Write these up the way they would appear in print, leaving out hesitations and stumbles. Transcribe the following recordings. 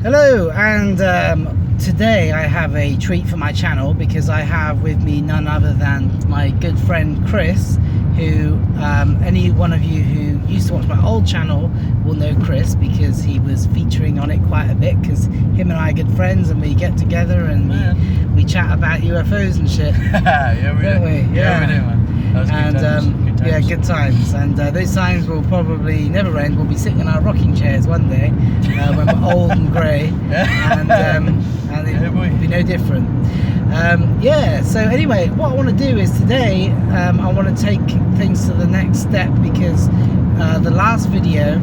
Hello, and today I have a treat for my channel because I have with me none other than my good friend Chris, who any one of you who used to watch my old channel will know Chris because he was featuring on it quite a bit, because him and I are good friends and we get together and we chat about UFOs and shit. Yeah, we do. Yeah, we do, man. That was good times. Yeah, good times. And those times will probably never end. We'll be sitting in our rocking chairs one day when we're old and grey, and it will be no different. So anyway, what I want to do is today I want to take things to the next step, because the last video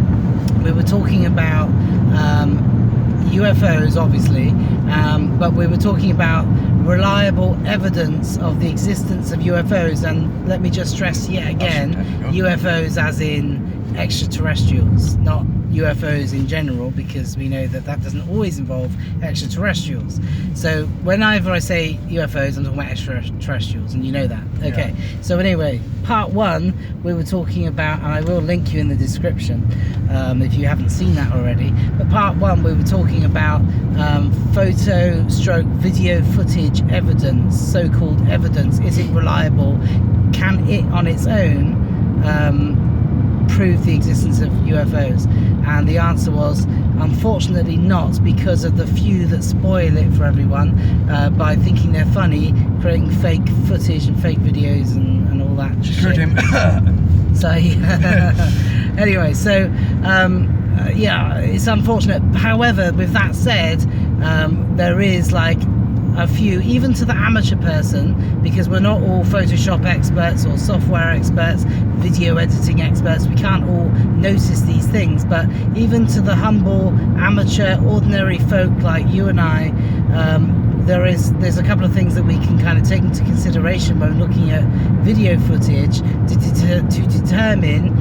we were talking about UFOs, obviously, but we were talking about reliable evidence of the existence of UFOs, and let me just stress yet again, UFOs as in extraterrestrials, not UFOs in general, because we know that doesn't always involve extraterrestrials. So whenever I say UFOs, I'm talking about extraterrestrials, and you know that. Okay, yeah. So anyway, part one we were talking about, and I will link you in the description if you haven't seen that already, but part one we were talking about photo stroke video footage evidence, so-called evidence. Is it reliable? Can it on its own prove the existence of UFOs? And the answer was unfortunately not, because of the few that spoil it for everyone by thinking they're funny, creating fake footage and fake videos and all that shit. So anyway, so yeah, it's unfortunate. However, with that said, there is like a few, even to the amateur person, because we're not all Photoshop experts or software experts, video editing experts, we can't all notice these things, but even to the humble amateur ordinary folk like you and I, there's a couple of things that we can kind of take into consideration when looking at video footage to determine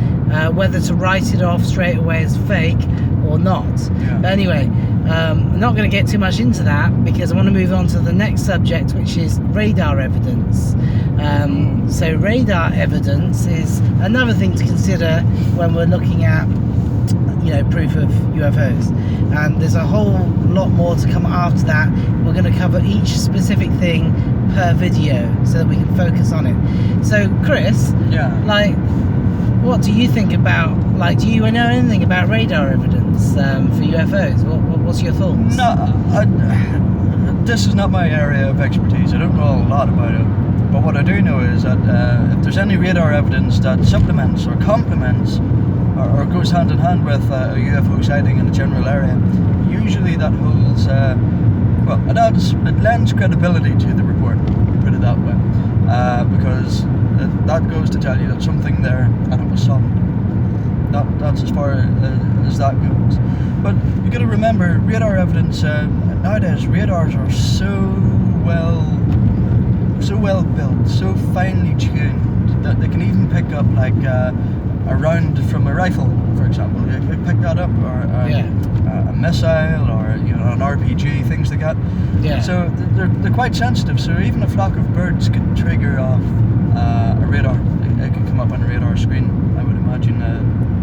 whether to write it off straight away as fake or not. Yeah. But anyway, I'm not going to get too much into that, because I want to move on to the next subject, which is radar evidence. So radar evidence is another thing to consider when we're looking at, you know, proof of UFOs, and there's a whole lot more to come after that. We're going to cover each specific thing per video so that we can focus on it. So Chris, yeah, like, what do you think about, like, do you know anything about radar evidence for UFOs? What's your thoughts? No, this is not my area of expertise. I don't know a lot about it. But what I do know is that if there's any radar evidence that supplements or complements or goes hand in hand with a UFO sighting in the general area, usually that holds, it lends credibility to the report, put it that way, because that goes to tell you that something there and it was solid. That's as far as that goes. But you got to remember, radar evidence nowadays, radars are so well built, so finely tuned, that they can even pick up like a round from a rifle, for example. They pick that up, or a missile, or an RPG, things like that. Yeah. So they're quite sensitive. So even a flock of birds could trigger off a radar. It could come up on a radar screen, I would imagine,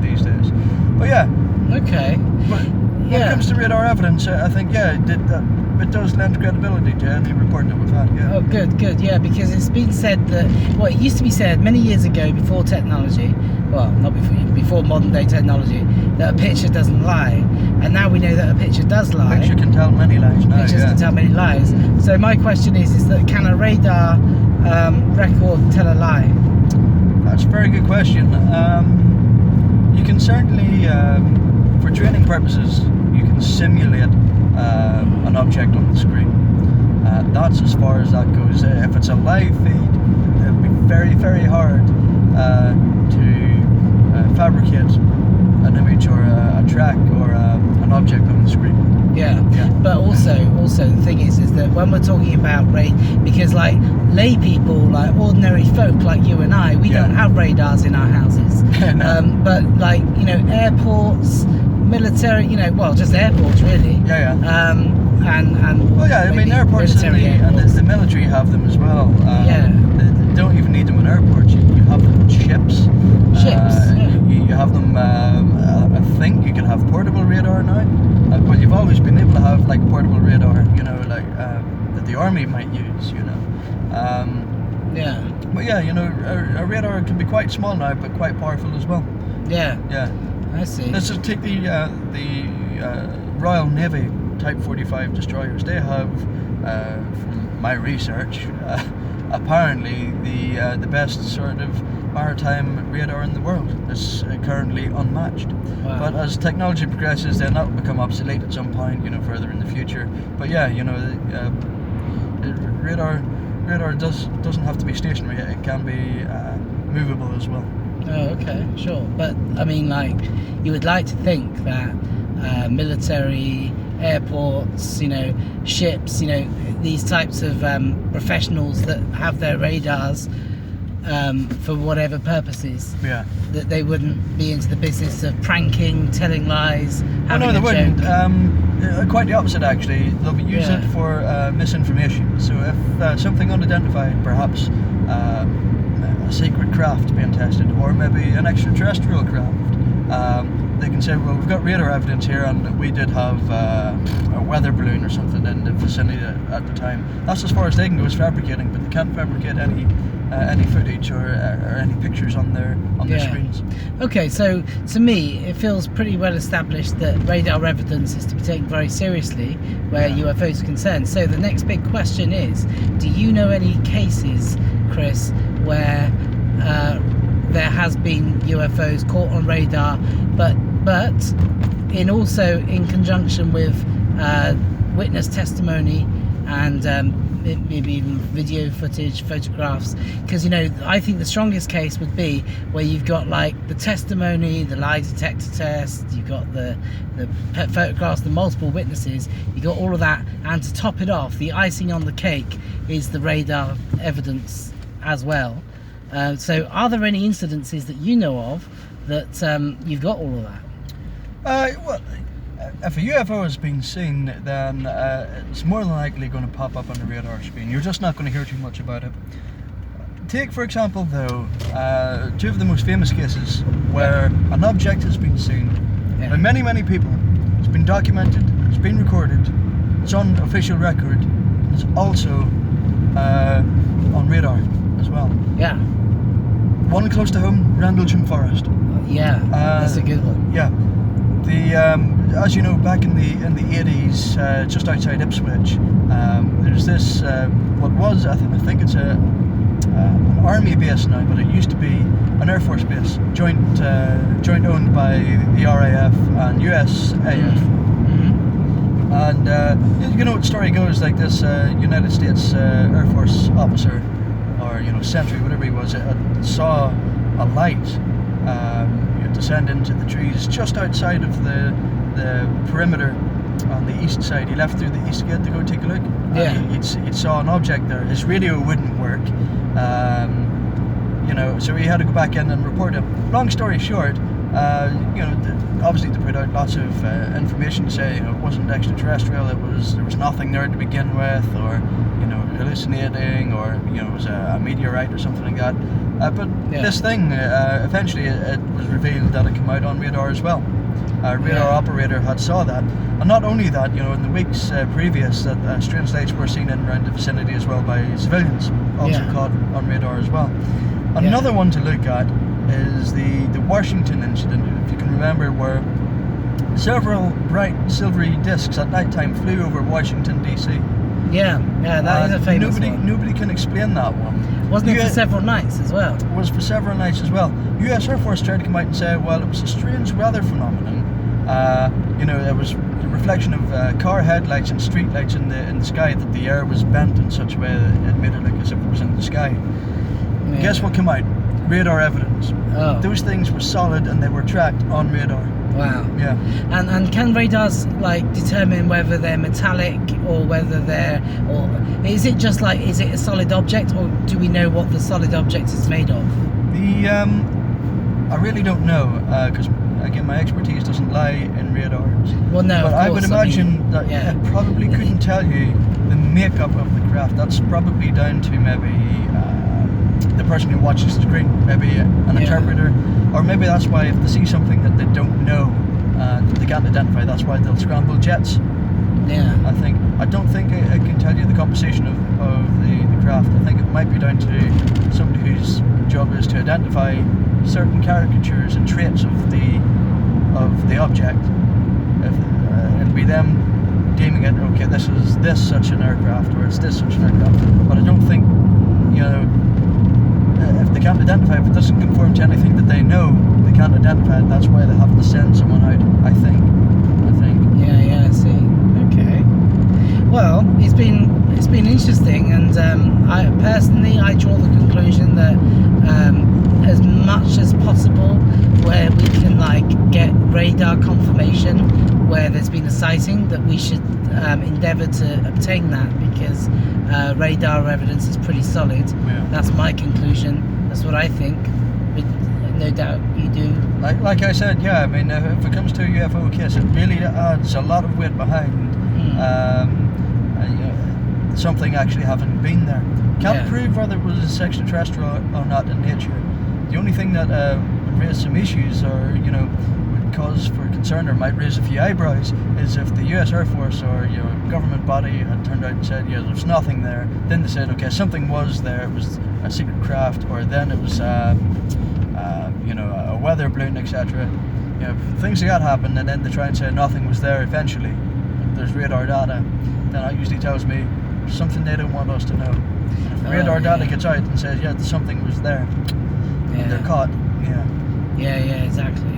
these days. But yeah. Okay. But when it comes to radar evidence, I think it does lend credibility to any report that we've had. Yeah. Oh, good. Yeah, because it's been said that, well, it used to be said many years ago, before technology, well, not before modern day technology, that a picture doesn't lie, and now we know that a picture does lie. A picture can tell many lies now. Pictures can tell many lies. So my question is that can a radar record tell a lie? That's a very good question. You can certainly, for training purposes, you can simulate an object on the screen. That's as far as that goes. If it's a live feed, it'll be very, very hard to fabricate an image or a track or an object on the screen. Yeah. But also the thing is that when we're talking about because like lay people, like ordinary folk like you and I, we don't have radars in our houses. No. But like, airports, military, just airports really. And well, yeah, I mean, airports and the military have them as well. They don't even need them in airports. You have them in ships. Ships. You You have them. I think you can have portable radar now. Well, you've always been able to have like portable radar, you know, like that the army might use, you know. Yeah. But yeah, you know, a radar can be quite small now, but quite powerful as well. Yeah. Yeah. I see. Let's just take the Royal Navy Type 45 destroyers. They have, from my research, apparently the best sort of maritime radar in the world. It's currently unmatched. Wow. But as technology progresses, then that will become obsolete at some point, you know, further in the future. But yeah, you know, radar doesn't have to be stationary. It can be movable as well. Oh, okay, sure. But I mean, like, you would like to think that military, airports, you know, ships, you know, these types of professionals that have their radars for whatever purposes, Yeah. that they wouldn't be into the business of pranking, telling lies, Oh having no, they a wouldn't. joke. Quite the opposite, actually. They'll be use it for misinformation. So if something unidentified, perhaps a secret craft being tested, or maybe an extraterrestrial craft, they can say, well, we've got radar evidence here, and we did have a weather balloon or something in the vicinity at the time. That's as far as they can go as fabricating, but they can't fabricate any footage or any pictures on their screens. Okay, so to me, it feels pretty well established that radar evidence is to be taken very seriously where UFOs are concerned. So the next big question is, do you know any cases, Chris, where there has been UFOs caught on radar, but in conjunction with witness testimony and maybe even video footage, photographs? Because, you know, I think the strongest case would be where you've got like the testimony, the lie detector test, you've got the photographs, the multiple witnesses, you got all of that, and to top it off, the icing on the cake is the radar evidence as well. So are there any incidences that you know of that you've got all of that? Well, if a UFO has been seen, then it's more than likely going to pop up on the radar screen. You're just not going to hear too much about it. Take, for example, though, two of the most famous cases where an object has been seen by many, many people. It's been documented, it's been recorded, it's on official record, and it's also on radar as well. Yeah. One close to home, Rendlesham Forest. Yeah, that's a good one. Yeah. As you know, back in the 80s, just outside Ipswich, there's this I think it's an army base now, but it used to be an Air Force base, joint owned by the RAF and USAF. Mm-hmm. And you know, the story goes like this: United States Air Force officer, or sentry, whatever he was, saw a light descend into the trees just outside of the perimeter on the east side. He left through the east gate to go take a look. Yeah. He saw an object there. His radio wouldn't work, so he had to go back in and report it. Long story short, obviously they put out lots of information saying it wasn't extraterrestrial. There was nothing there to begin with, or hallucinating, or it was a meteorite or something like that. This thing, eventually it was revealed that it came out on radar as well. A radar operator had saw that, and not only that, in the weeks previous, that strange lights were seen in around the vicinity as well by civilians, also caught on radar as well. Another one to look at is the Washington incident, if you can remember, where several bright silvery discs at night time flew over Washington DC. Yeah, that is a famous one. Nobody can explain that one. Wasn't it for several nights as well? It was for several nights as well. US Air Force tried to come out and say, well, it was a strange weather phenomenon. It was the reflection of car headlights and street lights in the sky, that the air was bent in such a way that it made it look as if it was in the sky. Yeah. Guess what came out? Radar evidence. Oh. Those things were solid and they were tracked on radar. Wow. Yeah. And can radars determine whether they're metallic or whether is it just is it a solid object, or do we know what the solid object is made of? I really don't know, because again, my expertise doesn't lie in radars. Well, no, but of course, I would imagine that it probably couldn't tell you the makeup of the craft. That's probably down to maybe the person who watches the screen, maybe an interpreter, or maybe that's why if they see something that they don't know, that they can't identify, that's why they'll scramble jets. Yeah. I don't think I can tell you the composition of the craft. I think it might be down to somebody whose job is to identify certain caricatures and traits of the object. It'll be them deeming it, okay, this is this such an aircraft, or it's this such an aircraft. But I don't think, if they can't identify, if it doesn't conform to anything that they know, they can't identify it. That's why they have to send someone out, I think. Yeah, I see. Okay. Well, it's been interesting, and I personally draw the conclusion that as much as possible, where we can get radar confirmation where there's been a sighting, that we should endeavour to obtain that, because radar evidence is pretty solid. Yeah. That's my conclusion. That's what I think. But no doubt you do. Like I said, yeah. I mean, if it comes to a UFO case, it really adds a lot of weight behind something actually having been there. Can't prove whether it was extraterrestrial or not in nature. The only thing that would raise some issues, or would cause for concern, or might raise a few eyebrows, is if the U.S. Air Force or government body had turned out and said, yeah, there's nothing there. Then they said, okay, something was there. It was a secret craft, or then it was a weather balloon, etc. Things like that happen, and then they try and say nothing was there eventually. There's radar data. Then that usually tells me something they don't want us to know. And if radar data gets out and says, yeah, something was there, and they're caught. Yeah, exactly.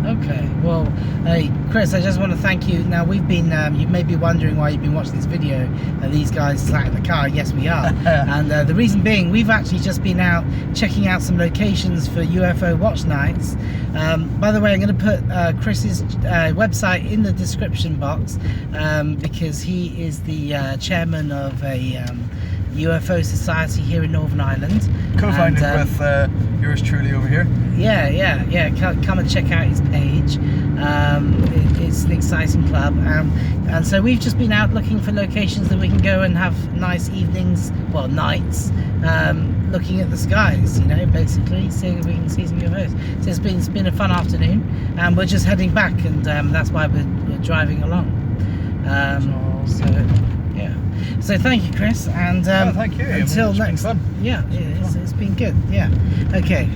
Okay, well, hey Chris, I just want to thank you. Now we've been, you may be wondering why you've been watching this video, these guys sat in the car. Yes, we are. And the reason being, we've actually just been out checking out some locations for UFO watch nights. By the way, I'm going to put Chris's website in the description box, because he is the chairman of a UFO society here in Northern Ireland. Co-founded with yours truly over here. Yeah. Come and check out his page. It's an exciting club, and so we've just been out looking for locations that we can go and have nice evenings, well, nights, looking at the skies. Basically seeing if we can see some UFOs. So it's been a fun afternoon, and we're just heading back, and that's why we're driving along. So thank you, Chris, and thank you. Until it's next. been fun. Yeah, it's been good. Yeah. Okay.